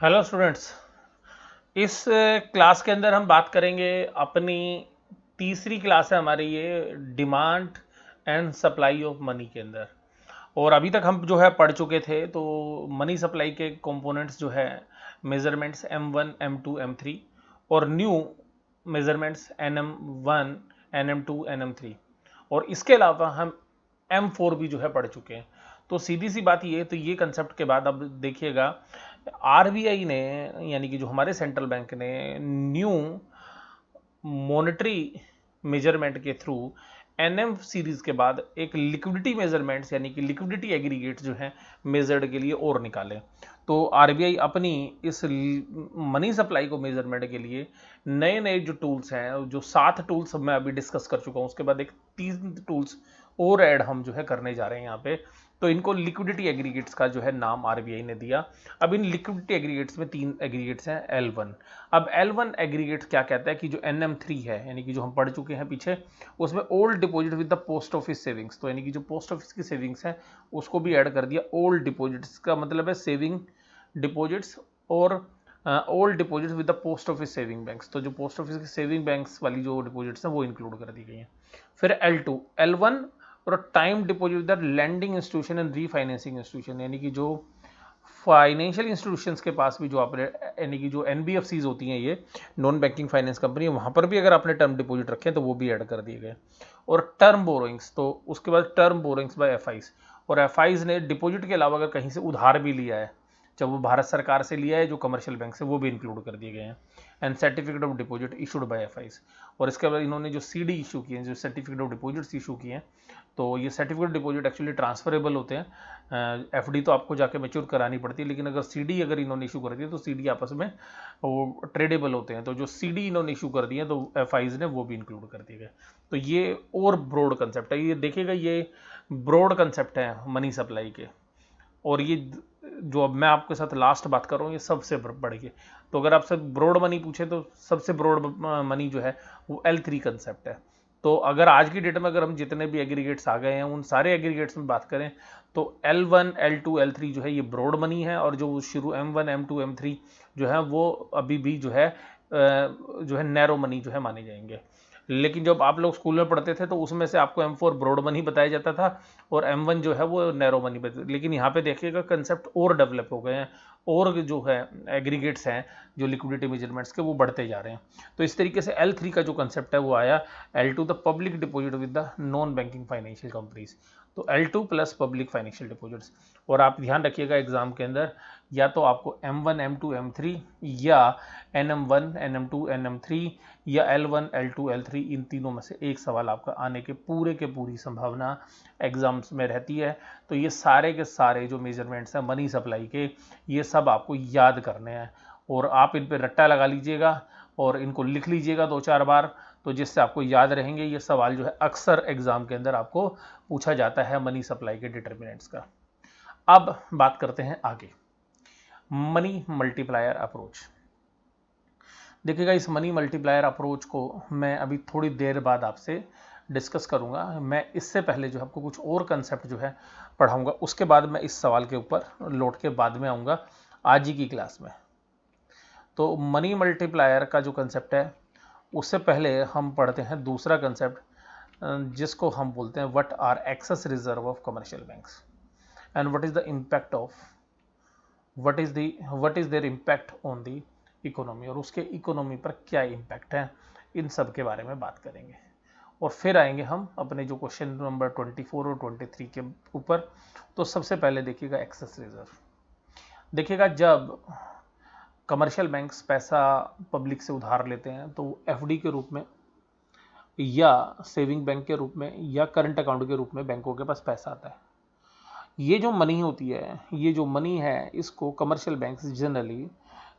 Hello students. इस class के अंदर हम बात करेंगे अपनी तीसरी क्लास है हमारी ये demand and supply of money के अंदर। और अभी तक हम जो है पढ़ चुके थे तो मनी सप्लाई के कंपोनेंट्स जो है मेजरमेंट्स M1 M2 M3 और new measurements NM1 NM2 NM3 और इसके अलावा हम M4 भी जो है पढ़ चुके हैं। तो सीधी सी बात ये तो ये कंसेप्ट के बाद अब देखिएगा आरबीआई ने यानी कि जो हमारे सेंट्रल बैंक ने न्यू मॉनेटरी मेजरमेंट के थ्रू एनएम सीरीज के बाद एक लिक्विडिटी मेजरमेंट्स यानी कि लिक्विडिटी एग्रीगेट जो है मेजर्ड के लिए और निकाले। तो आरबीआई अपनी इस मनी सप्लाई को मेजरमेंट के लिए नए नए जो टूल्स हैं, जो 7 टूल्स मैं अभी डिस्कस कर चुका हूं, उसके बाद एक 3 टूल्स और ऐड हम जो है करने जा रहे हैं यहाँ पे। तो इनको लिक्विडिटी एग्रीगेट्स का जो है नाम आरबीआई ने दिया। अब इन लिक्विडिटी एग्रीगेट्स में 3 एग्रीगेट्स हैं L1। अब L1 एग्रीगेट क्या कहता है कि जो NM3 है यानी कि जो हम पढ़ चुके हैं पीछे, उसमें old deposit with the post office savings, तो यानी कि जो पोस्ट ऑफिस की सेविंग्स है उसको भी ऐड कर दिया। ओल्ड डिपॉजिट्स का मतलब है सेविंग डिपॉजिट्स और old deposits with the post office saving banks, तो जो पोस्ट ऑफिस की सेविंग बैंक्स वाली जो डिपॉजिट्स हैं वो इंक्लूड कर दी गई हैं। फिर L2 L1 और time deposit with the lending institution and refinancing institution, यानी कि जो फाइनेंशियल इंस्टीट्यूशंस के पास भी जो आपने यानी कि जो एनबीएफसीज होती हैं, ये नॉन बैंकिंग फाइनेंस कंपनी है, वहाँ पर भी अगर आपने टर्म डिपॉजिट रखे हैं तो वो भी ऐड कर दिए गए। और टर्म बोरोइंग्स, तो उसके बाद टर्म बोरोइंग्स बाय एफआईज, और एफआईज ने डिपॉजिट के अलावा अगर कहीं से उधार भी लिया है, जब वो भारत सरकार से लिया है जो कमर्शियल बैंक से, वो भी इंक्लूड कर दिए गए हैं। And certificate of deposit issued by FIIs. और इसके बाद इन्होंने जो सीडी इशू किए हैं, जो सर्टिफिकेट ऑफ डिपॉजिट्स इशू किए हैं, तो ये सर्टिफिकेट डिपॉजिट एक्चुअली ट्रांसफरेबल होते हैं। एफडी तो आपको जाके मैच्योर करानी पड़ती है, लेकिन अगर सीडी अगर इन्होंने इशू कर दी तो सीडी आपस में वो ट्रेडेबल होते हैं। तो जो सीडी इन्होंने इशू कर दिए तो एफआईज ने वो भी इंक्लूड कर दिए गए। तो ये और ब्रॉड कंसेप्ट है, ये देखिएगा ये ब्रॉड कंसेप्ट है मनी सप्लाई के। और ये जो अब मैं आपके साथ लास्ट बात कर रहा हूँ ये सबसे बढ़ के, तो अगर आपसे ब्रॉड मनी पूछे तो सबसे ब्रॉड मनी जो है वो L3 कंसेप्ट है। तो अगर आज की डेट में अगर हम जितने भी एग्रीगेट्स आ गए हैं उन सारे एग्रीगेट्स में बात करें तो L1 L2 L3 जो है ये ब्रॉड मनी है, और जो शुरू M1 M2 M3 जो है वो अभी भी जो है नैरो मनी जो है माने जाएंगे। लेकिन जब आप लोग स्कूल में पढ़ते थे तो उसमें से आपको M4 ब्रॉड मनी बताया जाता था और M1 जो है वो नैरो मनी बताया, लेकिन यहाँ पे देखिएगा कंसेप्ट और डेवलप हो गए हैं, और जो है एग्रीगेट्स हैं जो लिक्विडिटी मेजरमेंट्स के वो बढ़ते जा रहे हैं। तो इस तरीके से L3 का जो कंसेप्ट है वो आया। L2 the public deposit with the non banking financial companies, तो L2 plus public financial deposits. और आप ध्यान रखिएगा एग्जाम के अंदर या तो आपको M1 M2 M3 या NM1 NM2 NM3 या L1 L2 L3 इन तीनों में से एक सवाल आपका आने के पूरी संभावना एग्जाम्स में रहती है। तो ये सारे के सारे जो मेजरमेंट्स हैं मनी सप्लाई के, ये सब आपको याद करने हैं और आप इन पर रट्टा लगा लीजिएगा और इनको लिख लीजिएगा 2-4 बार, तो जिससे आपको याद रहेंगे। ये सवाल जो है अक्सर एग्जाम के अंदर आपको पूछा जाता है मनी सप्लाई के डिटर्मिनेंट्स का। अब बात करते हैं आगे, मनी मल्टीप्लायर अप्रोच। देखिएगा इस मनी मल्टीप्लायर अप्रोच को मैं अभी थोड़ी देर बाद आपसे डिस्कस करूंगा। मैं इससे पहले जो आपको कुछ और कंसेप्ट जो है पढ़ाऊंगा, उसके बाद मैं इस सवाल के ऊपर लौट के बाद में आऊँगा आज ही की क्लास में। तो मनी मल्टीप्लायर का जो कंसेप्ट है उससे पहले हम पढ़ते हैं दूसरा कंसेप्ट, जिसको हम बोलते हैं what are excess reserve of commercial banks and what is the impact of what is their impact on the economy, और उसके इकोनॉमी पर क्या इम्पैक्ट है, इन सब के बारे में बात करेंगे। और फिर आएंगे हम अपने जो क्वेश्चन नंबर 24 और 23 के ऊपर। तो सबसे पहले देखिएगा एक्सेस रिजर्व। देखिएगा जब कमर्शियल बैंक्स पैसा पब्लिक से उधार लेते हैं तो एफडी के रूप में या सेविंग बैंक के रूप में या करंट अकाउंट के रूप में बैंकों के पास पैसा आता है। ये जो मनी होती है, ये जो मनी है, इसको कमर्शियल बैंक्स जनरली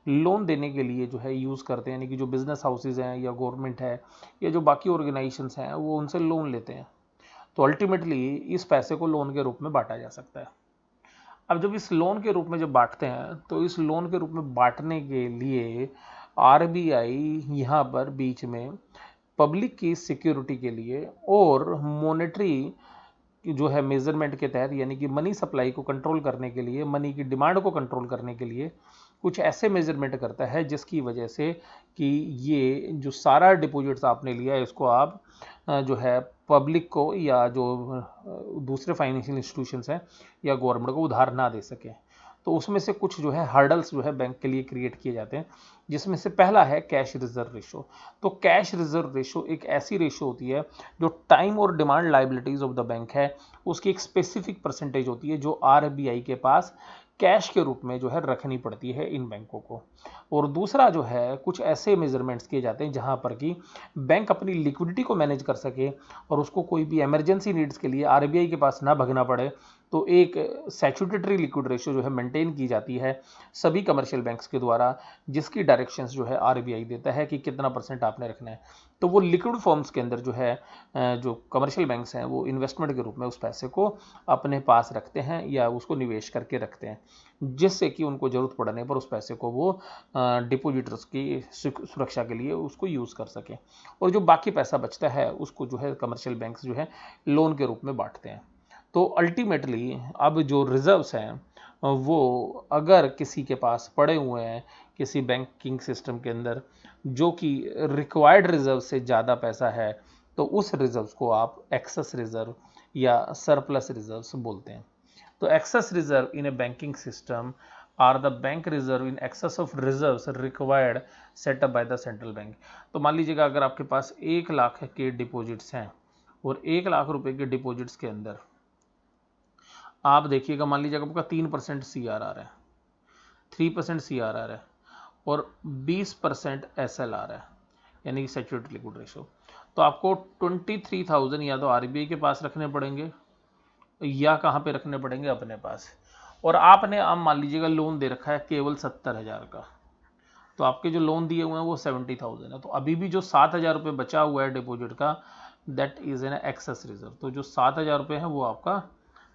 लोन देने के लिए जो है यूज़ करते हैं, यानी कि जो बिजनेस हाउसेज हैं या गवर्नमेंट है या जो बाकी ऑर्गेनाइजेशंस हैं वो उनसे लोन लेते हैं। तो अल्टीमेटली इस पैसे को लोन के रूप में बांटा जा सकता है। अब जब इस लोन के रूप में जब बांटते हैं तो इस लोन के रूप में बांटने के लिए आरबीआई यहाँ पर बीच में पब्लिक की सिक्योरिटी के लिए और मॉनेटरी जो है मेजरमेंट के तहत, यानी कि मनी सप्लाई को कंट्रोल करने के लिए, मनी की डिमांड को कंट्रोल करने के लिए कुछ ऐसे मेजरमेंट करता है जिसकी वजह से कि ये जो सारा डिपॉजिट्स आपने लिया है इसको आप जो है पब्लिक को या जो दूसरे फाइनेंशियल इंस्टीट्यूशंस हैं या गवर्नमेंट को उधार ना दे सके। तो उसमें से कुछ जो है हर्डल्स जो है बैंक के लिए क्रिएट किए जाते हैं, जिसमें से पहला है कैश रिजर्व रेशो। तो कैश रिजर्व रेशो एक ऐसी रेशो होती है जो टाइम और demand liabilities of the bank है उसकी एक स्पेसिफिक परसेंटेज होती है जो आरबीआई के पास कैश के रूप में जो है रखनी पड़ती है इन बैंकों को। और दूसरा जो है कुछ ऐसे मेजरमेंट्स किए जाते हैं जहां पर कि बैंक अपनी लिक्विडिटी को मैनेज कर सके और उसको कोई भी इमरजेंसी नीड्स के लिए आरबीआई के पास ना भगना पड़े। तो एक स्टैट्यूटरी लिक्विड रेशियो जो है मेंटेन की जाती है सभी कमर्शियल बैंक्स के द्वारा, जिसकी डायरेक्शंस जो है आरबीआई देता है कि कितना परसेंट आपने रखना है। तो वो लिक्विड फॉर्म्स के अंदर जो है जो कमर्शियल बैंक्स हैं वो इन्वेस्टमेंट के रूप में उस पैसे को अपने पास रखते हैं या उसको निवेश करके रखते हैं, जिससे कि उनको ज़रूरत पड़ने पर उस पैसे को वो डिपोजिटर्स की सुरक्षा के लिए उसको यूज़ कर सकें। और जो बाकी पैसा बचता है उसको जो है कमर्शियल बैंक्स जो है लोन के रूप में बांटते हैं। तो अल्टीमेटली अब जो रिजर्व्स हैं वो अगर किसी के पास पड़े हुए हैं किसी बैंकिंग सिस्टम के अंदर जो कि रिक्वायर्ड रिजर्व से ज़्यादा पैसा है, तो उस रिजर्व्स को आप एक्सेस रिजर्व या सरप्लस रिजर्व्स बोलते हैं। तो excess reserve in a banking system are the bank reserve in excess of reserves required set up by the central bank। तो मान लीजिएगा अगर आपके पास 1 लाख के डिपॉजिट्स हैं और 1 लाख रुपए के डिपॉजिट्स के अंदर आप देखिएगा मान लीजिएगा आपका 3% CRR है, 3% CRR है और 20% SLR है, यानी कि स्टैट्यूटरी लिक्विड रेशो। तो आपको 23,000 या तो आरबीआई के पास रखने पड़ेंगे या कहाँ पे रखने पड़ेंगे अपने पास। और आपने अब मान लीजिएगा लोन दे रखा है केवल 70,000 का, तो आपके जो लोन दिए हुए हैं वो 70,000 है। तो अभी भी जो 7,000 रुपये बचा हुआ है डिपॉजिट का that is an excess reserve. तो जो 7,000 रुपये है वो आपका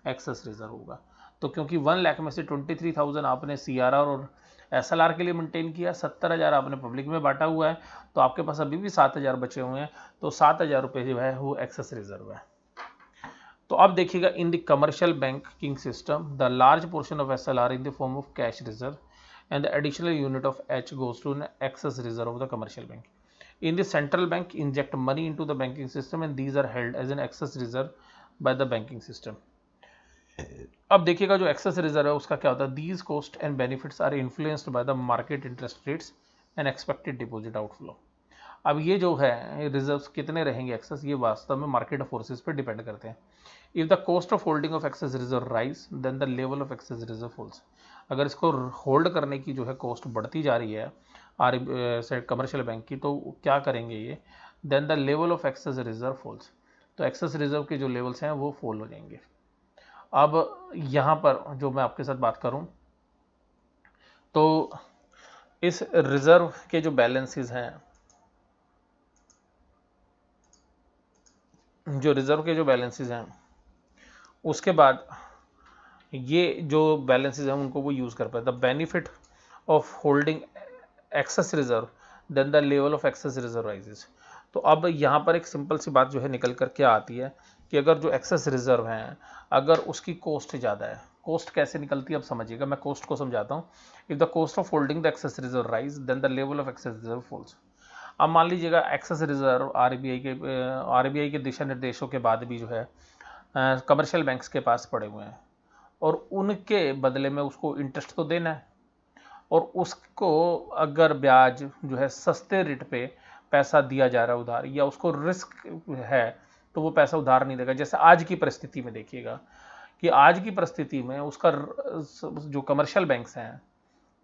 एक्सेस रिजर्व होगा। तो क्योंकि 1 लाख में से 23,000 आपने CRR और SLR के लिए मेंटेन किया, 70,000 आपने पब्लिक में बांटा हुआ है, तो आपके पास अभी भी 7,000 बचे हुए हैं। तो 7,000 रुपये जो है वो एक्सेस रिजर्व है। तो अब देखिएगा in the commercial banking system the large portion of SLR in the form of cash reserve and the additional unit of H goes to an excess reserve of the commercial bank. In the central bank inject money into the banking system and these are held as an excess reserve by the banking system. अब देखिएगा जो access reserve है उसका क्या होता है, these cost and benefits are influenced by the market interest rates and expected deposit outflow. अब ये जो है रिजर्व्स कितने रहेंगे एक्सेस, ये वास्तव में मार्केट फोर्सेस पे डिपेंड करते हैं। If the cost of holding of excess reserve rise then the level of excess reserve falls. अगर इसको होल्ड करने की जो है कॉस्ट बढ़ती जा रही है कमर्शियल बैंक की, तो क्या करेंगे ये, then the level of excess reserve falls. तो एक्सेस रिजर्व के जो लेवल्स हैं वो फॉल हो जाएंगे। अब यहाँ पर जो मैं आपके साथ बात करूँ तो इस रिजर्व के जो बैलेंसेस हैं, जो रिजर्व के जो बैलेंसेस हैं उसके बाद ये जो बैलेंसेस हैं उनको वो यूज़ कर पाए। The benefit of holding excess reserve then the level of excess reserve rises. तो अब यहाँ पर एक सिंपल सी बात जो है निकल कर क्या आती है कि अगर जो एक्सेस रिजर्व हैं अगर उसकी कॉस्ट ज़्यादा है, कॉस्ट कैसे निकलती है अब समझिएगा, मैं कॉस्ट को समझाता हूँ। If the cost of holding the excess reserve rise then the level of excess reserve falls. अब मान लीजिएगा एक्सेस रिजर्व आरबीआई के दिशा निर्देशों के बाद भी जो है कमर्शियल बैंक्स के पास पड़े हुए हैं और उनके बदले में उसको इंटरेस्ट तो देना है, और उसको अगर ब्याज जो है सस्ते रेट पे पैसा दिया जा रहा है उधार, या उसको रिस्क है तो वो पैसा उधार नहीं देगा। जैसे आज की परिस्थिति में देखिएगा कि आज की परिस्थिति में उसका जो कमर्शियल बैंक्स हैं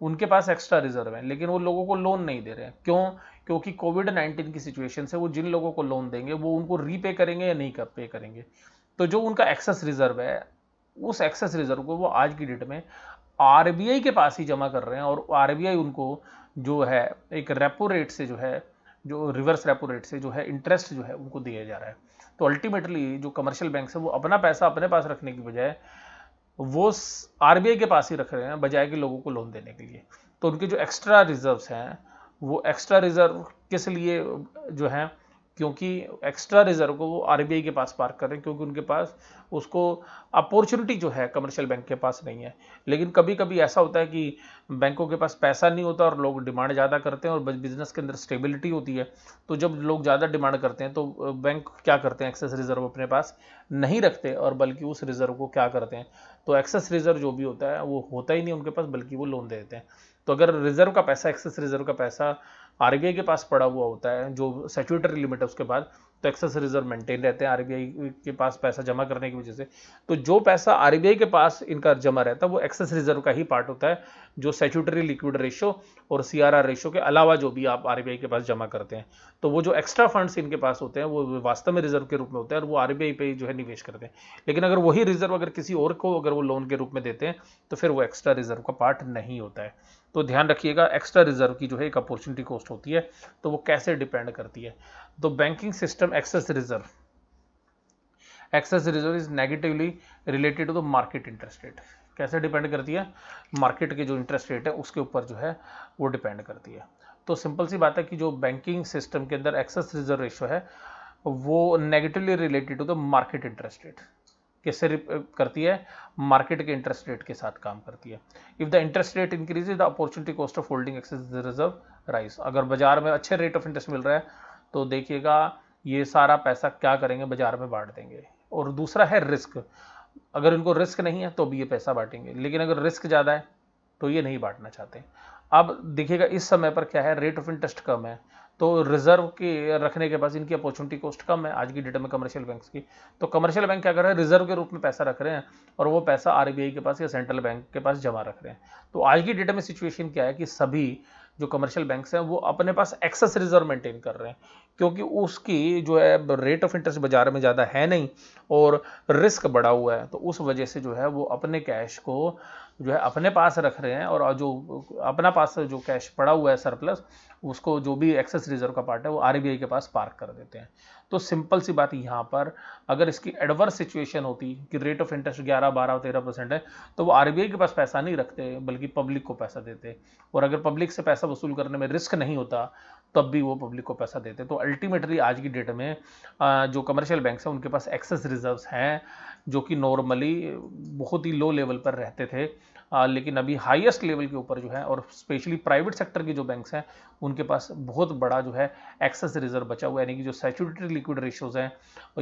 उनके पास एक्स्ट्रा रिजर्व है लेकिन वो लोगों को लोन नहीं दे रहे हैं। क्यों? क्योंकि कोविड-19 की सिचुएशन से वो जिन लोगों को लोन देंगे वो उनको रीपे करेंगे या नहीं पे करेंगे। तो जो उनका एक्सेस रिजर्व है उस एक्सेस रिजर्व को वो आज की डेट में आरबीआई के पास ही जमा कर रहे हैं और आरबीआई उनको जो है एक रेपो रेट से जो है, जो रिवर्स रेपो रेट से जो है इंटरेस्ट जो है उनको दिया जा रहा है। तो अल्टीमेटली जो कमर्शियल बैंक है वो अपना पैसा अपने पास रखने की बजाय वो आरबीआई के पास ही रख रहे हैं बजाय कि लोगों को लोन देने के लिए। तो उनके जो एक्स्ट्रा रिजर्व्स हैं वो एक्स्ट्रा रिजर्व किस लिए जो है क्योंकि एक्स्ट्रा रिजर्व को वो आरबीआई के पास पार्क कर रहे हैं, क्योंकि उनके पास उसको अपॉर्चुनिटी जो है कमर्शियल बैंक के पास नहीं है। लेकिन कभी कभी ऐसा होता है कि बैंकों के पास पैसा नहीं होता और लोग डिमांड ज़्यादा करते हैं और बिजनेस के अंदर स्टेबिलिटी होती है। तो जब लोग ज़्यादा डिमांड करते हैं तो बैंक क्या करते हैं, एक्सेस रिजर्व अपने पास नहीं रखते और बल्कि उस रिजर्व को क्या करते हैं, तो एक्सेस रिजर्व जो भी होता है वो होता ही नहीं उनके पास, बल्कि वो लोन दे देते हैं। तो अगर रिजर्व का पैसा, एक्सेस रिजर्व का पैसा आरबीआई के पास पड़ा हुआ होता है जो स्टैट्यूटरी लिमिट है उसके बाद, तो एक्सेस रिजर्व मेंटेन रहते हैं आरबीआई के पास पैसा जमा करने की वजह से। तो जो पैसा आरबीआई के पास इनका जमा रहता है वो एक्सेस रिजर्व का ही पार्ट होता है, जो स्टैट्यूटरी लिक्विड रेशो और सीआरआर रेशो के अलावा जो भी आप आरबीआई के पास जमा करते हैं। तो वो जो एक्स्ट्रा फंड्स इनके पास होते हैं वो वास्तव में रिजर्व के रूप में होते हैं और वो आरबीआई पे जो है निवेश करते हैं। लेकिन अगर वही रिजर्व अगर किसी और को अगर वो लोन के रूप में देते हैं तो फिर वो एक्स्ट्रा रिजर्व का पार्ट नहीं होता है। तो ध्यान रखिएगा, एक्स्ट्रा रिजर्व की जो है एक अपॉर्चुनिटी कॉस्ट होती है, तो वो कैसे डिपेंड करती है। तो banking system excess reserve is negatively related to the market interest rate. कैसे डिपेंड करती है, मार्केट के जो इंटरेस्ट रेट है उसके ऊपर जो है वो डिपेंड करती है। तो सिंपल सी बात है कि जो बैंकिंग सिस्टम के अंदर एक्सेस रिजर्व रेशो है वो negatively related to the market interest rate. किससे करती है, मार्केट के इंटरेस्ट रेट के साथ काम करती है। If the interest rate increases the opportunity cost of holding excess reserve rise. अगर बाजार में अच्छे रेट ऑफ इंटरेस्ट मिल रहा है तो देखिएगा ये सारा पैसा क्या करेंगे, बाजार में बांट देंगे। और दूसरा है रिस्क, अगर इनको रिस्क नहीं है तो भी ये पैसा बांटेंगे, लेकिन अगर रिस्क ज़्यादा है तो ये नहीं बांटना चाहते। अब देखिएगा इस समय पर क्या है, रेट ऑफ इंटरेस्ट कम है तो रिजर्व के रखने के पास इनकी अपॉर्चुनिटी कॉस्ट कम है आज की डेट में कमर्शियल बैंक्स की। तो कमर्शियल बैंक क्या कर रहे हैं, रिजर्व के रूप में पैसा रख रहे हैं और वो पैसा आरबीआई के पास या सेंट्रल बैंक के पास जमा रख रहे हैं। तो आज की डेट में सिचुएशन क्या है कि सभी जो कमर्शियल बैंक्स हैं वो अपने पास एक्सेस रिजर्व मेंटेन कर रहे हैं, क्योंकि उसकी जो है रेट ऑफ इंटरेस्ट बाजार में ज़्यादा है नहीं और रिस्क बढ़ा हुआ है। तो उस वजह से जो है वो अपने कैश को जो है अपने पास रख रहे हैं और जो अपना पास जो कैश पड़ा हुआ है सरप्लस, उसको जो भी एक्सेस रिजर्व का पार्ट है वो आरबीआई के पास पार्क कर देते हैं। तो सिंपल सी बात यहाँ पर, अगर इसकी एडवर्स सिचुएशन होती कि रेट ऑफ इंटरेस्ट 11, 12, 13% है तो वो आरबीआई के पास पैसा नहीं रखते बल्कि पब्लिक को पैसा देते। और अगर पब्लिक से पैसा वसूल करने में रिस्क नहीं होता तब भी वो पब्लिक को पैसा देते। तो अल्टीमेटली आज की डेट में जो कमर्शियल बैंक्स हैं उनके पास एक्सेस रिजर्व्स हैं जो कि नॉर्मली बहुत ही लो लेवल पर रहते थे, लेकिन अभी हाईएस्ट लेवल के ऊपर जो है और स्पेशली प्राइवेट सेक्टर के जो बैंक्स हैं उनके पास बहुत बड़ा जो है एक्सेस रिजर्व बचा हुआ है। यानी कि जो स्टैट्यूटरी लिक्विड रेशियोज हैं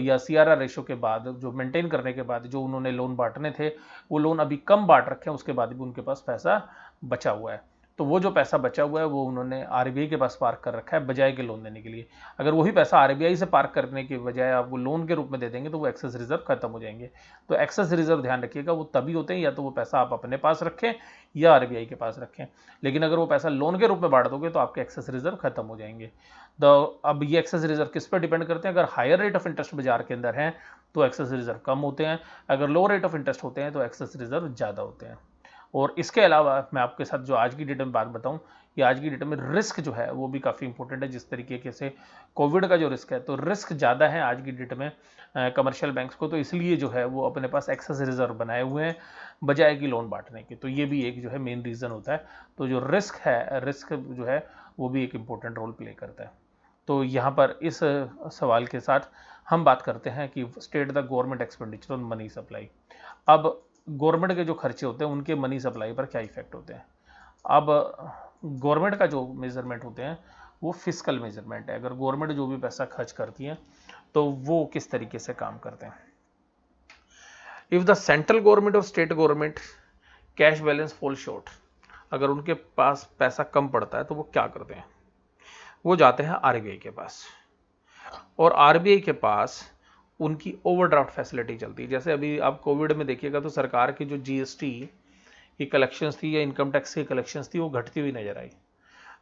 या सीआरआर रेशो के बाद जो मेंटेन करने के बाद जो उन्होंने लोन बांटने थे वो लोन अभी कम बांट रखे हैं, उसके बाद भी उनके पास पैसा बचा हुआ है। तो वो जो पैसा बचा हुआ है वो उन्होंने आरबीआई के पास पार्क कर रखा है बजाय के लोन देने के लिए। अगर वही पैसा आरबीआई से पार्क करने के बजाय आप वो लोन के रूप में दे देंगे तो वो एक्सेस रिजर्व खत्म हो जाएंगे। तो एक्सेस रिजर्व ध्यान रखिएगा वो तभी होते हैं या तो वो पैसा आप अपने पास रखें या आरबीआई के पास रखें, लेकिन अगर वो पैसा लोन के रूप में बांट दोगे तो आपके एक्सेस रिजर्व खत्म हो जाएंगे। तो अब ये एक्सेस रिजर्व किस पर डिपेंड करते हैं, अगर हायर रेट ऑफ इंटरेस्ट बाजार के अंदर है तो एक्सेस रिजर्व कम होते हैं, अगर लो रेट ऑफ इंटरेस्ट होते हैं तो एक्सेस रिजर्व ज़्यादा होते हैं। और इसके अलावा मैं आपके साथ जो आज की डेट में बात बताऊं, कि आज की डेट में रिस्क जो है वो भी काफ़ी इंपॉर्टेंट है। जिस तरीके से कोविड का जो रिस्क है तो रिस्क ज़्यादा है आज की डेट में कमर्शियल बैंक्स को, तो इसलिए जो है वो अपने पास एक्सेस रिजर्व बनाए हुए हैं बजाय कि लोन बांटने के। तो ये भी एक जो है मेन रीज़न होता है। तो जो रिस्क है, रिस्क जो है वो भी एक इम्पोर्टेंट रोल प्ले करता है। तो यहाँ पर इस सवाल के साथ हम बात करते हैं कि state the government expenditure on money supply. अब गवर्नमेंट के जो खर्चे होते हैं उनके मनी सप्लाई पर क्या इफेक्ट होते हैं। अब गवर्नमेंट का जो मेजरमेंट होते हैं वो फिस्कल मेजरमेंट है। अगर गवर्नमेंट जो भी पैसा खर्च करती है तो वो किस तरीके से काम करते हैं। इफ द सेंट्रल गवर्नमेंट और state government cash balance fall short, अगर उनके पास पैसा कम पड़ता है तो वो क्या करते हैं, वो जाते हैं आरबीआई के पास और आरबीआई के पास उनकी ओवरड्राफ्ट फैसिलिटी चलती है। जैसे अभी आप कोविड में देखिएगा तो सरकार की जो जीएसटी की कलेक्शंस थी या इनकम टैक्स की कलेक्शंस थी वो घटती हुई नजर आई।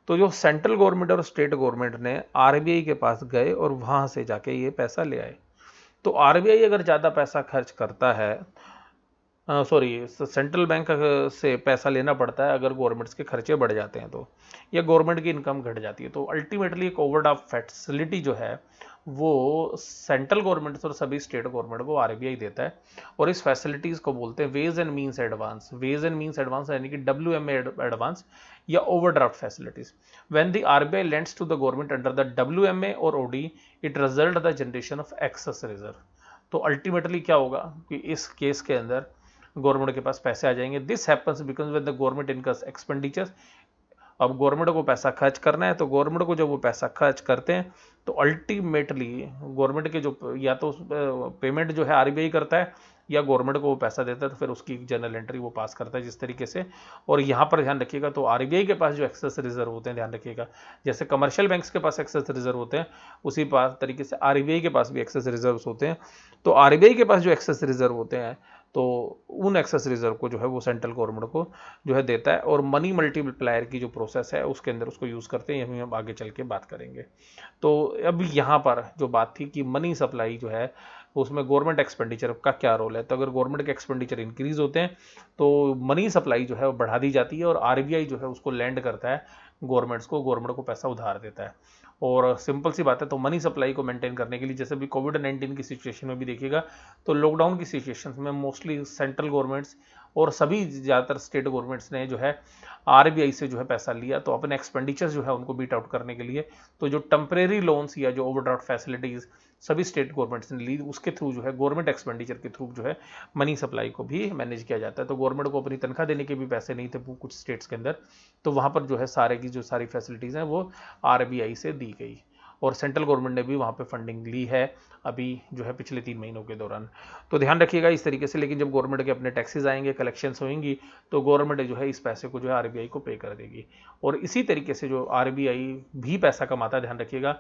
तो जो सेंट्रल गवर्नमेंट और स्टेट गवर्नमेंट ने आरबीआई के पास गए और वहां से जाके ये पैसा ले आए। तो आरबीआई अगर ज़्यादा पैसा खर्च करता है सॉरी, सेंट्रल बैंक से पैसा लेना पड़ता है अगर गवर्नमेंट्स के खर्चे बढ़ जाते हैं तो, या गवर्नमेंट की इनकम घट जाती है। तो अल्टीमेटली एक ओवरड्राफ्ट फैसिलिटी जो है वो सेंट्रल गवर्नमेंट और सभी स्टेट गवर्नमेंट को आरबीआई देता है, और इस फैसिलिटीज को बोलते हैं ways and means advance. Ways and means advance यानी कि WMA एडवांस या overdraft facilities. When the RBI lends to the government under the WMA और OD, it result the generation of excess reserve. तो ultimately क्या होगा कि इस case के अंदर गवर्नमेंट के पास पैसे आ जाएंगे। This happens because when the government incomes expenditure. अब गवर्नमेंट को पैसा खर्च करना है, तो गवर्नमेंट को जब वो पैसा खर्च करते हैं तो अल्टीमेटली गवर्नमेंट के जो या तो पेमेंट जो है आरबीआई करता है, या गवर्नमेंट को वो पैसा देता है तो फिर उसकी जनरल एंट्री वो पास करता है जिस तरीके से। और यहाँ पर ध्यान रखिएगा, तो आरबीआई के पास जो एक्सेस रिजर्व होते हैं, ध्यान रखिएगा, जैसे कमर्शियल बैंक्स के पास एक्सेस रिजर्व होते हैं, उसी तरीके से आरबीआई के पास भी एक्सेस रिजर्व होते हैं। तो आरबीआई के पास जो एक्सेस रिजर्व होते हैं, तो उन एक्सेस रिजर्व को जो है वो सेंट्रल गवर्नमेंट को जो है देता है, और मनी मल्टीप्लायर की जो प्रोसेस है उसके अंदर उसको यूज़ करते हैं। यही हम आगे चल के बात करेंगे। तो अब यहाँ पर जो बात थी कि मनी सप्लाई जो है उसमें गवर्नमेंट एक्सपेंडिचर का क्या रोल है, तो अगर गवर्नमेंट के एक्सपेंडिचर इंक्रीज होते हैं तो मनी सप्लाई जो है वो बढ़ा दी जाती है, और आरबीआई जो है उसको लैंड करता है गवर्नमेंट्स को, गवर्नमेंट को पैसा उधार देता है। और सिंपल सी बात है, तो मनी सप्लाई को मेंटेन करने के लिए, जैसे भी कोविड-19 की सिचुएशन में भी देखिएगा, तो लॉकडाउन की सिचुएशन में मोस्टली सेंट्रल गवर्नमेंट्स और सभी ज़्यादातर स्टेट गवर्नमेंट्स ने जो है आरबीआई से जो है पैसा लिया, तो अपने एक्सपेंडिचर्स जो है उनको बीट आउट करने के लिए। तो जो टेम्परेरी लोन्स या जो ओवरड्राफ्ट फैसिलिटीज़ सभी स्टेट गवर्नमेंट्स ने ली, उसके थ्रू जो है गवर्नमेंट एक्सपेंडिचर के थ्रू जो है मनी सप्लाई को भी मैनेज किया जाता है। तो गवर्नमेंट को अपनी तनख्वाह देने के भी पैसे नहीं थे कुछ स्टेट्स के अंदर, तो वहाँ पर जो है सारे की जो सारी फैसिलिटीज़ हैं वो आरबीआई से दी गई, और सेंट्रल गवर्नमेंट ने भी वहाँ पे फंडिंग ली है अभी जो है पिछले 3 महीनों के दौरान। तो ध्यान रखिएगा इस तरीके से। लेकिन जब गवर्नमेंट के अपने टैक्सेस आएंगे, कलेक्शंस होंगी, तो गवर्नमेंट जो है इस पैसे को जो है आरबीआई को पे कर देगी। और इसी तरीके से जो आरबीआई भी पैसा कमाता है, ध्यान रखिएगा,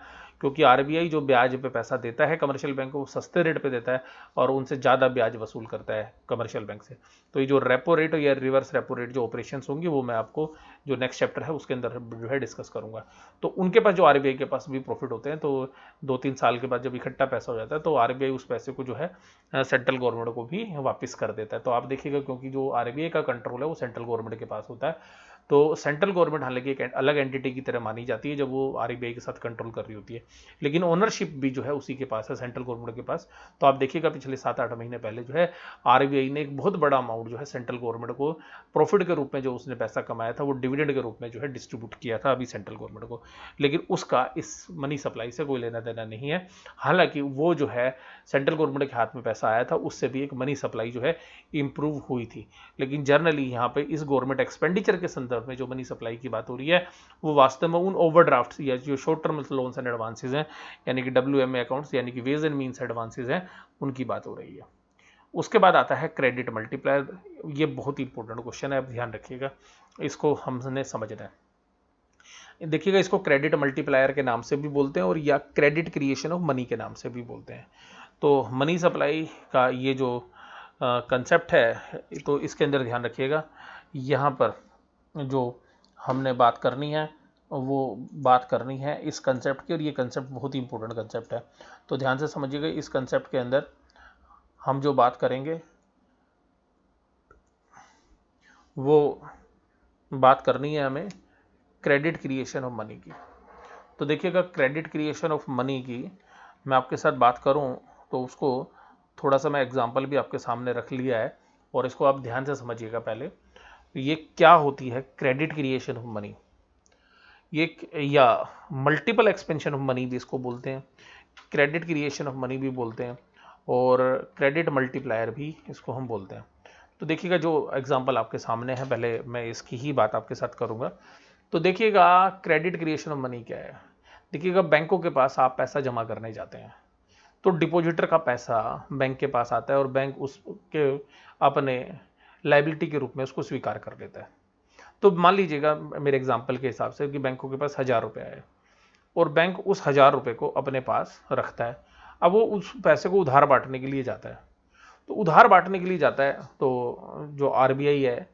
क्योंकि आरबीआई जो ब्याज पे पैसा देता है कमर्शियल बैंक को, वो सस्ते रेट पे देता है और उनसे ज़्यादा ब्याज वसूल करता है कमर्शियल बैंक से। तो ये जो रेपो रेट या रिवर्स रेपो रेट जो ऑपरेशंस होंगी, वो मैं आपको जो नेक्स्ट चैप्टर है उसके अंदर जो है डिस्कस करूंगा। तो उनके पास जो आरबीआई के पास भी प्रॉफिट होते हैं, तो 2-3 साल के बाद जब इकट्ठा पैसा हो जाता है, तो आरबीआई उस पैसे को जो है सेंट्रल गवर्नमेंट को भी वापस कर देता है। तो आप देखिएगा, क्योंकि जो आरबीआई का कंट्रोल है वो सेंट्रल गवर्नमेंट के पास होता है, तो सेंट्रल गवर्नमेंट हालांकि एक अलग एंटिटी की तरह मानी जाती है जब वो आरबीआई के साथ कंट्रोल कर रही होती है, लेकिन ओनरशिप भी जो है उसी के पास है, सेंट्रल गवर्नमेंट के पास। तो आप देखिएगा पिछले 7-8 महीने पहले जो है आरबीआई ने एक बहुत बड़ा अमाउंट जो है सेंट्रल गवर्नमेंट को प्रॉफिट के रूप में, जो उसने पैसा कमाया था, वो डिविडेंड के रूप में जो है डिस्ट्रीब्यूट किया था अभी सेंट्रल गवर्नमेंट को। लेकिन उसका इस मनी सप्लाई से कोई लेना देना नहीं है। हालांकि वो जो है सेंट्रल गवर्नमेंट के हाथ में पैसा आया था, उससे भी एक मनी सप्लाई जो है इंप्रूव हुई थी। लेकिन जनरली यहाँ पे इस गवर्नमेंट एक्सपेंडिचर के संदर्भ में जो मनी सप्लाई की बात हो रही है, वो वास्तव में उन ओवरड्राफ्ट या जो short term loans and advances हैं, यानी कि WMA अकाउंट्स, यानी कि वेज एंड मीन्स एडवांसेज हैं, उनकी बात हो रही है। उसके बाद आता है क्रेडिट मल्टीप्लायर। ये बहुत ही इंपॉर्टेंट क्वेश्चन है, अब ध्यान रखिएगा, इसको हमने समझना है। देखिएगा, इसको क्रेडिट मल्टीप्लायर के नाम से भी बोलते हैं और या क्रेडिट क्रिएशन ऑफ मनी के नाम से भी बोलते हैं। तो मनी सप्लाई का ये जो कंसेप्ट है, तो इसके अंदर ध्यान रखिएगा, यहाँ पर जो हमने बात करनी है वो बात करनी है इस कंसेप्ट की, और ये कंसेप्ट बहुत ही इंपॉर्टेंट कंसेप्ट है। तो ध्यान से समझिएगा, इस कंसेप्ट के अंदर हम जो बात करेंगे वो बात करनी है हमें क्रेडिट क्रिएशन ऑफ मनी की। तो देखिएगा, क्रेडिट क्रिएशन ऑफ मनी की मैं आपके साथ बात करूं, तो उसको थोड़ा सा मैं एग्जांपल भी आपके सामने रख लिया है, और इसको आप ध्यान से समझिएगा। पहले ये क्या होती है क्रेडिट क्रिएशन ऑफ मनी, ये या मल्टीपल एक्सपेंशन ऑफ मनी भी इसको बोलते हैं, क्रेडिट क्रिएशन ऑफ मनी भी बोलते हैं, और क्रेडिट मल्टीप्लायर भी इसको हम बोलते हैं। तो देखिएगा, जो एग्जांपल आपके सामने है, पहले मैं इसकी ही बात आपके साथ करूंगा। तो देखिएगा, क्रेडिट क्रिएशन ऑफ मनी क्या है। देखिएगा, बैंकों के पास आप पैसा जमा करने जाते हैं, तो डिपॉजिटर का पैसा बैंक के पास आता है, और बैंक उसके अपने लाइबिलिटी के रूप में उसको स्वीकार कर लेता है। तो मान लीजिएगा मेरे एग्जांपल के हिसाब से कि बैंकों के पास 1000 रुपये आए, और बैंक उस 1000 रुपये को अपने पास रखता है। अब वो उस पैसे को उधार बांटने के लिए जाता है, तो उधार बांटने के लिए जाता है, तो जो आरबीआई है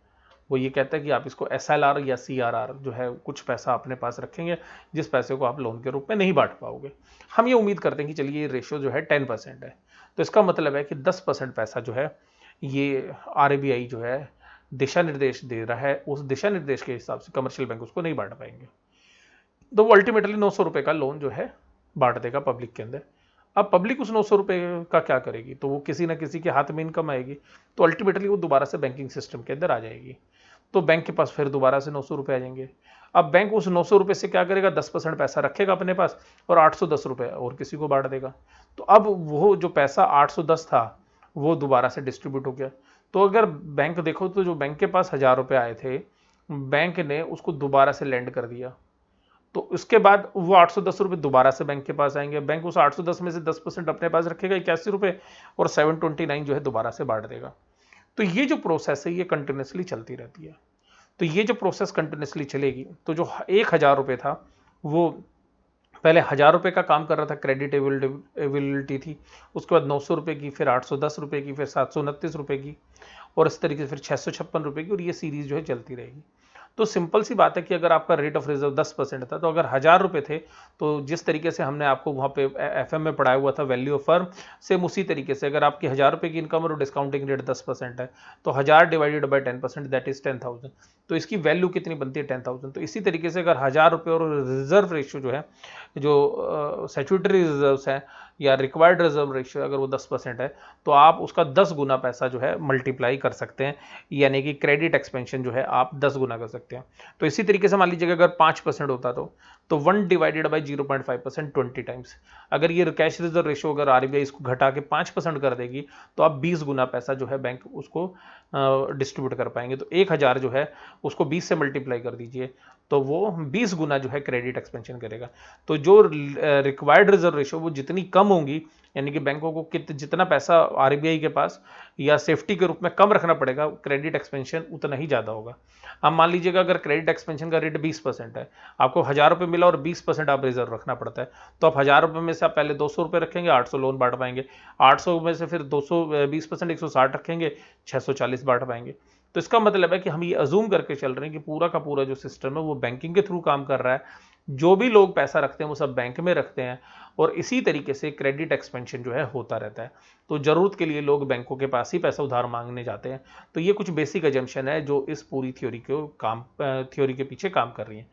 वो ये कहता है कि आप इसको SLR या CRR जो है कुछ पैसा अपने पास रखेंगे, जिस पैसे को आप लोन के रूप में नहीं बांट पाओगे। हम ये उम्मीद करते हैं कि चलिए ये रेशियो जो है 10% है, तो इसका मतलब है कि 10% पैसा जो है ये आरबीआई जो है दिशा निर्देश दे रहा है, उस दिशा निर्देश के हिसाब से कमर्शियल बैंक उसको नहीं बांट पाएंगे। तो वो अल्टीमेटली 900 रुपये का लोन जो है बांट देगा पब्लिक के अंदर। अब पब्लिक उस 900 रुपये का क्या करेगी, तो वो किसी ना किसी के हाथ में इनकम आएगी, तो अल्टीमेटली वो दोबारा से बैंकिंग सिस्टम के अंदर आ जाएगी। तो बैंक के पास फिर दोबारा से 900 रुपये आ जाएंगे। अब बैंक उस 900 रुपये से क्या करेगा, 10% पैसा रखेगा अपने पास और 810 रुपये और किसी को बांट देगा। तो अब वो जो पैसा 810 था वो दोबारा से डिस्ट्रीब्यूट हो गया। तो अगर बैंक देखो तो जो बैंक के पास 1000 रुपये आए थे, बैंक ने उसको दोबारा से लैंड कर दिया, तो उसके बाद वो 810 रुपये दोबारा से बैंक के पास आएंगे। बैंक उस 810 में से 10% अपने पास रखेगा 81 रुपये और 729 जो है दोबारा से बांट देगा। तो ये जो प्रोसेस है ये कंटिन्यूसली चलती रहती है। तो ये जो प्रोसेस कंटिन्यूसली चलेगी तो जो 1000 रुपये था वो पहले 1000 रुपये का काम कर रहा था, क्रेडिट एबिलिटी थी, उसके बाद 900 रुपये की, फिर 810 रुपये की, फिर 729 रुपये की और इस तरीके से फिर 656 रुपये की, और ये सीरीज जो है चलती रहेगी। तो सिंपल सी बात है कि अगर आपका रेट ऑफ रिजर्व 10% था, तो अगर 1000 रुपये थे तो जिस तरीके से हमने आपको वहाँ पे एफएम में पढ़ाया हुआ था वैल्यू ऑफ फर्म, सेम उसी तरीके से अगर आपकी 1000 रुपये की इनकम और डिस्काउंटिंग रेट 10% है तो 1000 डिवाइडेड बाई 10% दैट इज 10,000। तो इसकी वैल्यू कितनी बनती है, 10,000। तो इसी तरीके से अगर 1000 रुपये और रिजर्व रेशियो जो है, जो स्टैट्यूटरी रिजर्व है या रिक्वायर्ड रिजर्व रेशियो अगर वो 10% है, तो आप उसका 10 गुना पैसा जो है मल्टीप्लाई कर सकते हैं, यानी कि क्रेडिट एक्सपेंशन जो है आप 10 गुना कर सकते हैं। तो इसी तरीके से मान लीजिए अगर 5% होता तो 1 डिवाइडेड बाई 0.5% 20 टाइम्स। अगर ये कैश रिजर्व रेशियो अगर आरबीआई इसको घटा के 5% कर देगी तो आप 20 गुना पैसा जो है बैंक उसको डिस्ट्रीब्यूट कर पाएंगे। तो 1000 जो है उसको 20 से मल्टीप्लाई कर दीजिए तो वो 20 गुना जो है क्रेडिट एक्सपेंशन करेगा। तो जो रिक्वायर्ड रिजर्व रेशियो वो जितनी कम होंगी, यानी कि बैंकों को जितना पैसा आरबीआई के पास या सेफ्टी के रूप में कम रखना पड़ेगा, क्रेडिट एक्सपेंशन उतना ही ज़्यादा होगा। अब मान लीजिएगा अगर क्रेडिट एक्सपेंशन का रेट 20% है, आपको 1000 रुपये मिला और 20% आप रिजर्व रखना पड़ता है, तो आप 1000 रुपये में से आप पहले 200 रुपये रखेंगे, 800 लोन बांट पाएंगे, 800 में से फिर 20% 160 रखेंगे, 640 बांट पाएंगे। तो इसका मतलब है कि हम ये अजूम करके चल रहे हैं कि पूरा का पूरा जो सिस्टम है वो बैंकिंग के थ्रू काम कर रहा है, जो भी लोग पैसा रखते हैं वो सब बैंक में रखते हैं और इसी तरीके से क्रेडिट एक्सपेंशन जो है होता रहता है। तो जरूरत के लिए लोग बैंकों के पास ही पैसा उधार मांगने जाते हैं। तो ये कुछ बेसिक अजम्पशन है जो इस पूरी थ्योरी के पीछे काम कर रही है।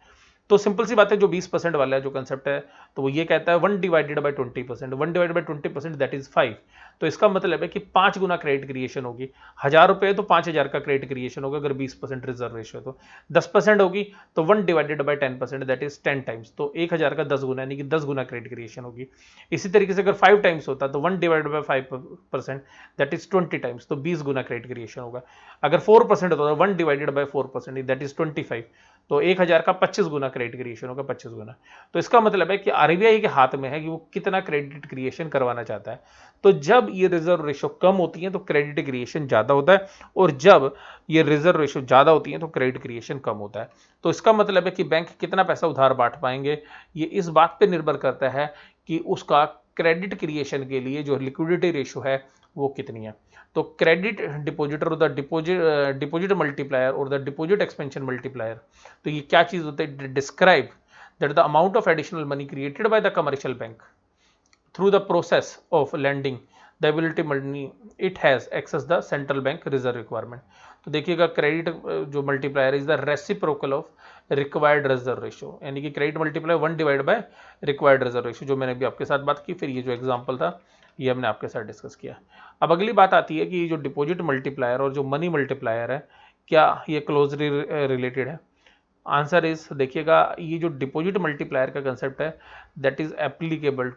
तो सिंपल सी बात है, जो 20% वाला है जो कंसेप्ट है, तो वो ये कहता है 1 divided by 20%, 1 divided by 20% that is 5। तो इसका मतलब है कि 5 गुना क्रेडिट क्रिएशन होगी। 1000 रुपये तो 5000 का क्रेडिट क्रिएशन होगा अगर 20% रिजर्व रेशियो है तो। 10% होगी तो 1 divided by 10% that is 10 times, तो 1000 का 10 गुना यानी कि 10 गुना क्रेडिट क्रिएशन होगी। इसी तरीके से अगर 5 टाइम्स होता तो 1 divided by 5% that is 20 times, तो 20 गुना क्रेडिट क्रिएशन होगा। अगर 4% होता तो 1 डिवाइडेड बाई 4% दैट इज 25, तो 1000 का 25 गुना क्रेडिट क्रिएशन होगा, 25 गुना। तो इसका मतलब है कि आरबीआई के हाथ में है कि वो कितना क्रेडिट क्रिएशन करवाना चाहता है। तो जब ये रिजर्व रेशियो कम होती है तो क्रेडिट क्रिएशन ज्यादा होता है, और जब ये रिजर्व रेशियो ज्यादा होती है तो क्रेडिट क्रिएशन कम होता है। तो इसका मतलब है कि बैंक कितना पैसा उधार बांट पाएंगे, ये इस बात पर निर्भर करता है कि उसका क्रेडिट क्रिएशन के लिए जो लिक्विडिटी रेशियो है वो कितनी है। तो क्रेडिट डिपॉजिटर और द डिपॉजिट मल्टीप्लायर और द डिपॉजिट एक्सपेंशन मल्टीप्लायर, तो ये क्या चीज होता है, describe that the amount of additional money created by the commercial bank through the process of lending the ability money it has excess the central bank reserve requirement. तो देखिएगा credit जो multiplier is the reciprocal of required reserve ratio, यानी कि credit multiplier 1 divide by required reserve ratio, जो मैंने अभी आपके साथ बात की। फिर ये जो एग्जांपल था ये हमने आपके साथ डिस्कस किया। अब अगली बात आती है कि ये जो डिपॉजिट मल्टीप्लायर और जो मनी मल्टीप्लायर है, क्या ये क्लोजली रिलेटेड है? आंसर इज, देखिएगा ये जो डिपॉजिट मल्टीप्लायर का कंसेप्ट है that is applicable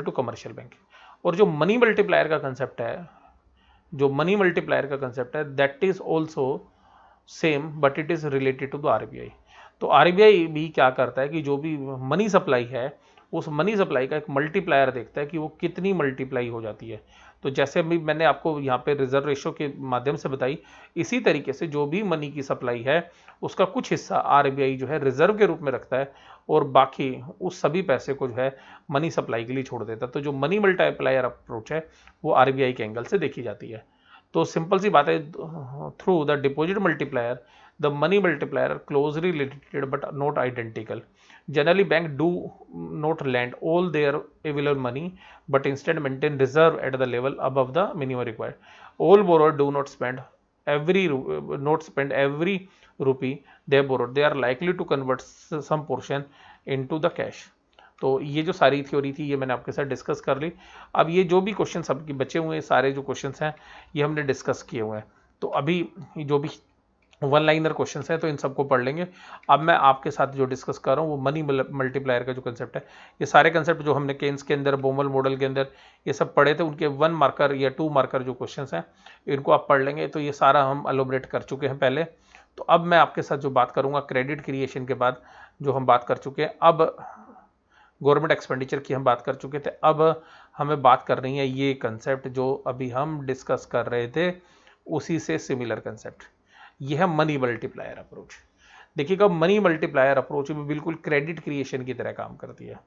to commercial bank, और जो मनी मल्टीप्लायर का कंसेप्ट है, that is also same but it is related to the RBI. तो आरबीआई भी क्या करता है कि जो भी मनी सप्लाई है उस मनी सप्लाई का एक मल्टीप्लायर देखता है कि वो कितनी मल्टीप्लाई हो जाती है। तो जैसे अभी मैंने आपको यहाँ पे रिजर्व रेशियो के माध्यम से बताई, इसी तरीके से जो भी मनी की सप्लाई है उसका कुछ हिस्सा आरबीआई जो है रिजर्व के रूप में रखता है और बाकी उस सभी पैसे को जो है मनी सप्लाई के लिए छोड़ देता है। तो जो मनी मल्टीप्लायर अप्रोच है वो आरबीआई के एंगल से देखी जाती है। तो सिंपल सी बात है, through the deposit multiplier the money multiplier closely related but not identical. Generally, bank do not lend all their available money, but instead maintain reserve at the level above the minimum required. All borrowers do not spend every rupee they borrowed. They are likely to convert some portion into the cash. तो ये जो सारी theory थी ये मैंने आपके साथ discuss कर ली. अब ये जो भी क्वेश्चन सबके बचे हुए हैं, सारे जो क्वेश्चंस हैं ये हमने डिस्कस किए हुए हैं. तो अभी जो भी वन लाइनर क्वेश्चन है तो इन सबको पढ़ लेंगे. अब मैं आपके साथ जो डिस्कस कर रहा हूँ वो मनी मल्टीप्लायर का जो कंसेप्ट है, ये सारे कंसेप्ट जो हमने केन्स के अंदर, बोमल मॉडल के अंदर ये सब पढ़े थे, उनके 1 मार्कर या 2 मार्कर जो क्वेश्चन हैं इनको आप पढ़ लेंगे. तो ये सारा हम एलोबरेट कर चुके हैं पहले. तो अब मैं आपके साथ जो बात करूँगा क्रेडिट क्रिएशन के बाद जो हम बात कर चुके हैं, अब गवर्नमेंट एक्सपेंडिचर की हम बात कर चुके थे, अब हमें बात कर रही है ये कंसेप्ट जो अभी हम डिस्कस कर रहे थे उसी से सिमिलर कंसेप्ट. यह है मनी मल्टीप्लायर अप्रोच. देखिएगा मनी मल्टीप्लायर अप्रोच भी बिल्कुल क्रेडिट क्रिएशन की तरह काम करती है.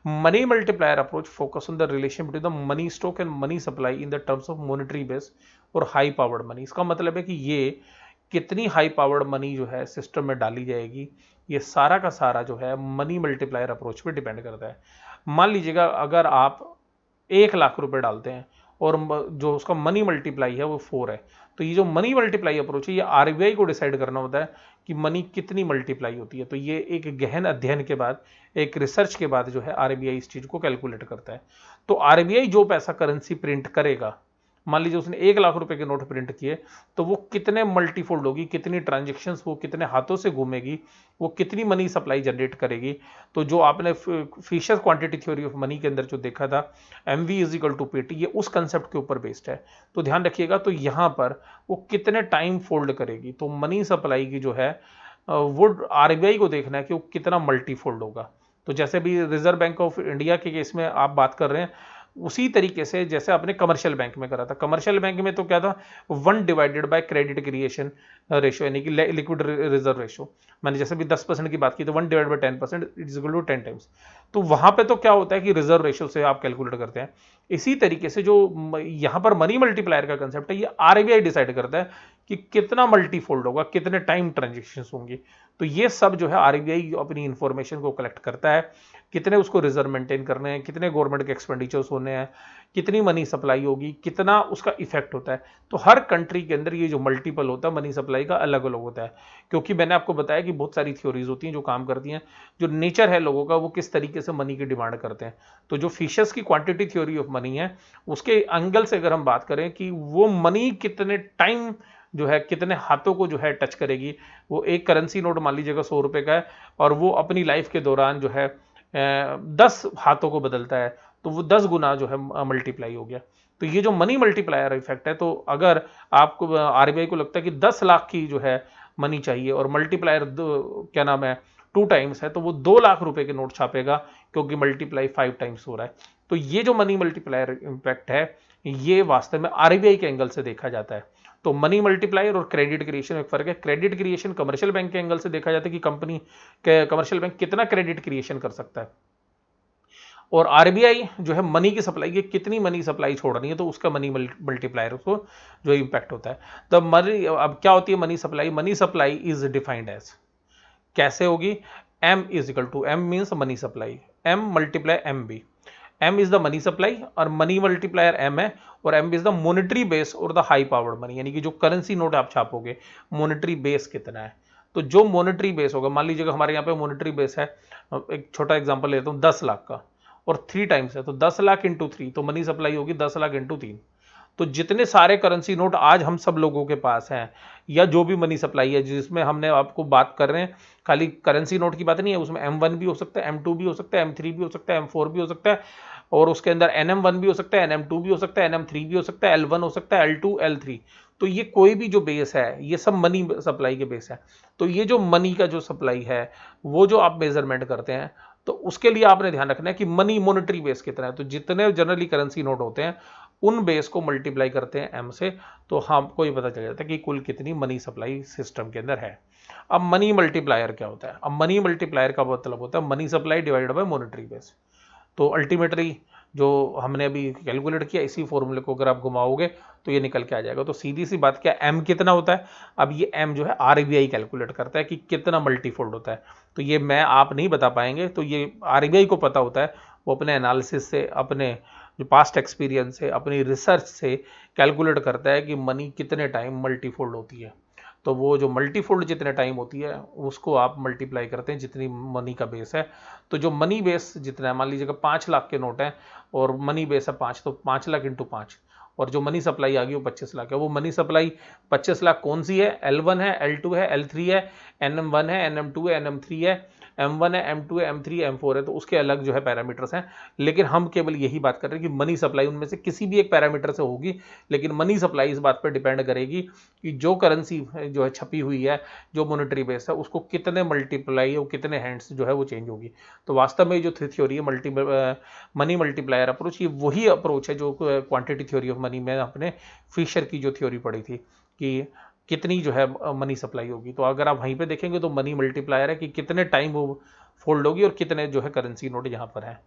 Money multiplier approach focus on the relation between the money stock and money supply in the terms of monetary base और हाई पावर्ड मनी. इसका मतलब है कि ये कितनी हाई पावर्ड मनी जो है सिस्टम में डाली जाएगी, ये सारा का सारा जो है मनी मल्टीप्लायर अप्रोच पे डिपेंड करता है. मान लीजिएगा अगर आप 1 लाख रुपए डालते हैं और जो उसका मनी मल्टीप्लाई है वो 4 है, तो ये जो मनी मल्टीप्लाई अप्रोच है ये आरबीआई को डिसाइड करना होता है कि मनी कितनी मल्टीप्लाई होती है. तो ये एक गहन अध्ययन के बाद, एक रिसर्च के बाद जो है आरबीआई इस चीज को कैलकुलेट करता है. तो आरबीआई जो पैसा करेंसी प्रिंट करेगा, मान लीजिए उसने 1 लाख रुपए के नोट प्रिंट किए, तो वो कितने मल्टीफोल्ड होगी, कितनी ट्रांजेक्शंस वो कितने हाथों से घूमेगी, वो कितनी मनी सप्लाई जनरेट करेगी. तो जो आपने Fisher quantity theory of money के अंदर जो देखा था MV is equal to PT, ये उस कंसेप्ट के ऊपर बेस्ड है. तो ध्यान रखिएगा, तो यहां पर वो कितने टाइम फोल्ड करेगी. तो मनी सप्लाई की जो है वो आरबीआई को देखना है कि वो कितना मल्टीफोल्ड होगा. तो जैसे भी रिजर्व बैंक ऑफ इंडिया के केस में आप बात कर रहे हैं, उसी तरीके से जैसे आपने कमर्शियल बैंक में करा था. कमर्शियल बैंक में तो क्या था, 1 divided by credit creation ratio यानी कि लिक्विड रिजर्व रेशियो. मैंने जैसे भी 10% की बात की तो 1 divide by 10% it is equal to 10 times. तो वहां पे तो क्या होता है कि रिजर्व रेशियो से आप कैलकुलेट करते हैं. इसी तरीके से जो यहां पर मनी मल्टीप्लायर का कंसेप्ट है, ये आरबीआई डिसाइड करता है कि कितना मल्टीफोल्ड होगा, कितने टाइम ट्रांजेक्शन होंगी. तो ये सब जो है आरबीआई अपनी इंफॉर्मेशन को कलेक्ट करता है, कितने उसको रिजर्व मेंटेन करने हैं, कितने गवर्नमेंट के एक्सपेंडिचर्स होने हैं, कितनी मनी सप्लाई होगी, कितना उसका इफेक्ट होता है. तो हर कंट्री के अंदर ये जो मल्टीपल होता है मनी सप्लाई का अलग अलग होता है, क्योंकि मैंने आपको बताया कि बहुत सारी थ्योरीज होती हैं जो काम करती हैं, जो नेचर है लोगों का वो किस तरीके से मनी की डिमांड करते हैं. तो जो फिशर्स की क्वांटिटी थ्योरी ऑफ मनी है, उसके एंगल से अगर हम बात करें कि वो मनी कितने टाइम जो है, कितने हाथों को जो है टच करेगी. वो एक करेंसी नोट मान लीजिएगा 100 रुपए का है और वो अपनी लाइफ के दौरान जो है 10 हाथों को बदलता है, तो वो 10 गुना जो है मल्टीप्लाई हो गया. तो ये जो मनी मल्टीप्लायर इफेक्ट है, तो अगर आपको आरबीआई को लगता है कि 10 लाख की जो है मनी चाहिए और मल्टीप्लायर क्या नाम है 2 टाइम्स है, तो वो 2 लाख रुपए के नोट छापेगा क्योंकि मल्टीप्लाई 5 टाइम्स हो रहा है. तो ये जो मनी मल्टीप्लायर इम्पैक्ट है ये वास्तव में आरबीआई के एंगल से देखा जाता है. तो मनी मल्टीप्लायर और क्रेडिट क्रिएशन एक फर्क है. क्रेडिट क्रिएशन कमर्शियल बैंक के एंगल से देखा जाता है कि कंपनी कमर्शियल बैंक कितना क्रेडिट क्रिएशन कर सकता है, और आरबीआई जो है मनी की सप्लाई की कितनी मनी सप्लाई छोड़ रही है, तो उसका मनी मल्टीप्लायर उसको जो इम्पैक्ट होता है. तो मनी, अब क्या होती है money supply. Money supply is defined as, कैसे होगी, M is equal to, M means money supply, M multiply MB. M is the money supply और मनी मल्टीप्लायर M है, और M is the monetary base और the high powered money, यानी कि जो currency note आप छापोगे मॉनेटरी बेस कितना है. तो जो मॉनेटरी बेस होगा, मान लीजिएगा हमारे यहाँ पे मॉनेटरी बेस है, एक छोटा एग्जांपल लेता हूँ, 10 लाख का और 3 टाइम्स है, तो 10 लाख इंटू 3, तो मनी सप्लाई होगी 10 लाख इंटू 3. तो जितने सारे करेंसी नोट आज हम सब लोगों के पास हैं, या जो भी मनी सप्लाई है जिसमें हमने आपको बात कर रहे हैं, खाली करेंसी नोट की बात नहीं है, उसमें M1 भी हो सकता है, M2 भी हो सकता है, M3 भी हो सकता है, M4 भी हो सकता है, और उसके अंदर NM1 भी हो सकता है, NM2 भी हो सकता है, NM3 भी हो सकता है, L1 हो सकता है, L2 L3. तो ये कोई भी जो बेस है ये सब मनी सप्लाई के बेस है. तो ये जो मनी का जो सप्लाई है वो जो आप मेजरमेंट करते हैं, तो उसके लिए आपने ध्यान रखना है कि मनी मॉनेटरी बेस कितना है. तो जितने जनरली करेंसी नोट होते हैं उन बेस को मल्टीप्लाई करते हैं M से, तो हमको ये पता चल जाता है कि कुल कितनी मनी सप्लाई सिस्टम के अंदर है. अब मनी मल्टीप्लायर क्या होता है. अब मनी मल्टीप्लायर का मतलब होता है money supply divided by monetary base. तो अल्टीमेटली जो हमने अभी कैलकुलेट किया इसी फॉर्मूले को अगर आप घुमाओगे तो ये निकल के आ जाएगा। तो सीधी सी बात क्या, एम कितना होता है, अब ये एम जो है आरबीआई कैलकुलेट करता है कि कितना मल्टीफोल्ड होता है। तो ये मैं आप नहीं बता पाएंगे, तो ये आरबीआई को पता होता है, वो अपने एनालिसिस से, अपने जो पास्ट एक्सपीरियंस से, अपनी रिसर्च से कैलकुलेट करता है कि मनी कितने टाइम मल्टीफोल्ड होती है। तो वो जो मल्टीफोल्ड जितने टाइम होती है उसको आप मल्टीप्लाई करते हैं जितनी मनी का बेस है। तो जो मनी बेस जितना है, मान लीजिएगा 5 लाख के नोट हैं और मनी बेस है 5, तो 5 लाख इंटू 5, और जो मनी सप्लाई आ गई वो 25 लाख है। वो मनी सप्लाई 25 लाख कौन सी है, L1 है, L2 है, L3 है, NM1 है, NM2 है, NM3 है, M1 है, M2 है, M3 है, M4 है। तो उसके अलग जो है पैरामीटर्स हैं, लेकिन हम केवल यही बात कर रहे हैं कि मनी सप्लाई उनमें से किसी भी एक पैरामीटर से होगी, लेकिन मनी सप्लाई इस बात पर डिपेंड करेगी कि जो करेंसी जो है छपी हुई है, जो मॉनेटरी बेस है, उसको कितने मल्टीप्लाई और कितने हैंड्स जो है वो चेंज होगी। तो वास्तव में जो थ्योरी है मनी मल्टीप्लायर अप्रोच, ये वही अप्रोच है जो क्वांटिटी थ्योरी ऑफ मनी में अपने फिशर की जो थ्योरी पढ़ी थी कि कितनी जो है मनी सप्लाई होगी। तो अगर आप वहीं पे देखेंगे तो मनी मल्टीप्लायर है कि कितने टाइम वो फोल्ड होगी और कितने जो है करेंसी नोट यहाँ पर है।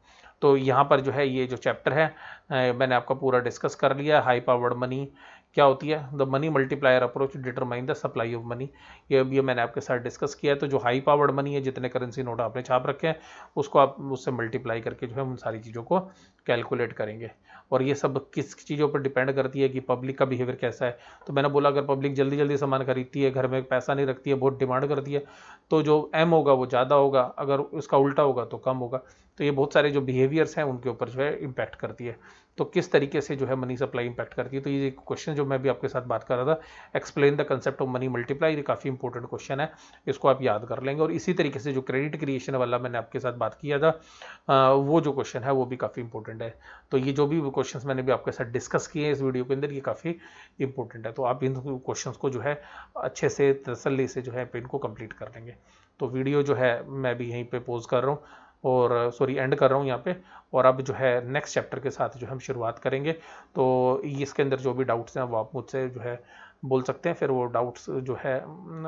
तो यहाँ पर जो है ये जो चैप्टर है मैंने आपका पूरा डिस्कस कर लिया। हाई पावर्ड मनी क्या होती है, the money multiplier approach determine the supply of money, ये भी मैंने आपके साथ डिस्कस किया है। तो जो हाई पावर्ड मनी है, जितने करेंसी नोट आपने छाप रखे हैं उसको आप उससे मल्टीप्लाई करके जो है उन सारी चीज़ों को कैलकुलेट करेंगे। और ये सब किस चीज़ों पर डिपेंड करती है कि पब्लिक का बिहेवियर कैसा है। तो मैंने बोला अगर पब्लिक जल्दी जल्दी सामान खरीदती है, घर में पैसा नहीं रखती है, बहुत डिमांड करती है, तो जो एम होगा वो ज़्यादा होगा, अगर उसका उल्टा होगा तो कम होगा। तो ये बहुत सारे जो बिहेवियर्स हैं उनके ऊपर जो है इम्पैक्ट करती है। तो किस तरीके से जो है मनी सप्लाई इंपैक्ट करती है, तो ये क्वेश्चन जो मैं भी आपके साथ बात कर रहा था, explain the concept of money multiply, ये काफ़ी इंपॉर्टेंट क्वेश्चन है, इसको आप याद कर लेंगे। और इसी तरीके से जो क्रेडिट क्रिएशन वाला मैंने आपके साथ बात किया था वो जो क्वेश्चन है वो भी काफ़ी इंपॉर्टेंट है। तो ये जो भी क्वेश्चन मैंने भी आपके साथ डिस्कस किए हैं इस वीडियो के अंदर, ये काफ़ी इंपॉर्टेंट है। तो आप इन क्वेश्चन को जो है अच्छे से तसल्ली से जो है इनको कंप्लीट कर लेंगे। तो वीडियो जो है मैं भी यहीं पे पॉज कर रहा हूँ और सॉरी एंड कर रहा हूँ यहाँ पे, और अब जो है नेक्स्ट चैप्टर के साथ जो हम शुरुआत करेंगे। तो इसके अंदर जो भी डाउट्स हैं वो आप मुझसे जो है बोल सकते हैं, फिर वो डाउट्स जो है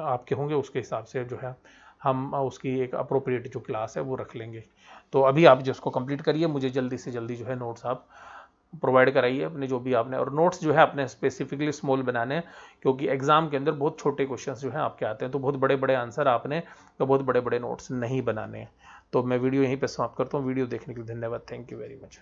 आपके होंगे उसके हिसाब से जो है हम उसकी एक अप्रोप्रिएट जो क्लास है वो रख लेंगे। तो अभी आप जिसको कंप्लीट करिए, मुझे जल्दी से जल्दी जो है नोट्स आप प्रोवाइड कराइए अपने जो भी आपने, और नोट्स जो है अपने स्पेसिफिकली स्मॉल बनाने हैं, क्योंकि एग्जाम के अंदर बहुत छोटे क्वेश्चंस जो हैं आपके आते हैं, तो बहुत बड़े बड़े आंसर आपने तो बहुत बड़े बड़े नोट्स नहीं बनाने हैं। तो मैं वीडियो यहीं पे समाप्त करता हूँ। वीडियो देखने के लिए धन्यवाद, थैंक यू वेरी मच।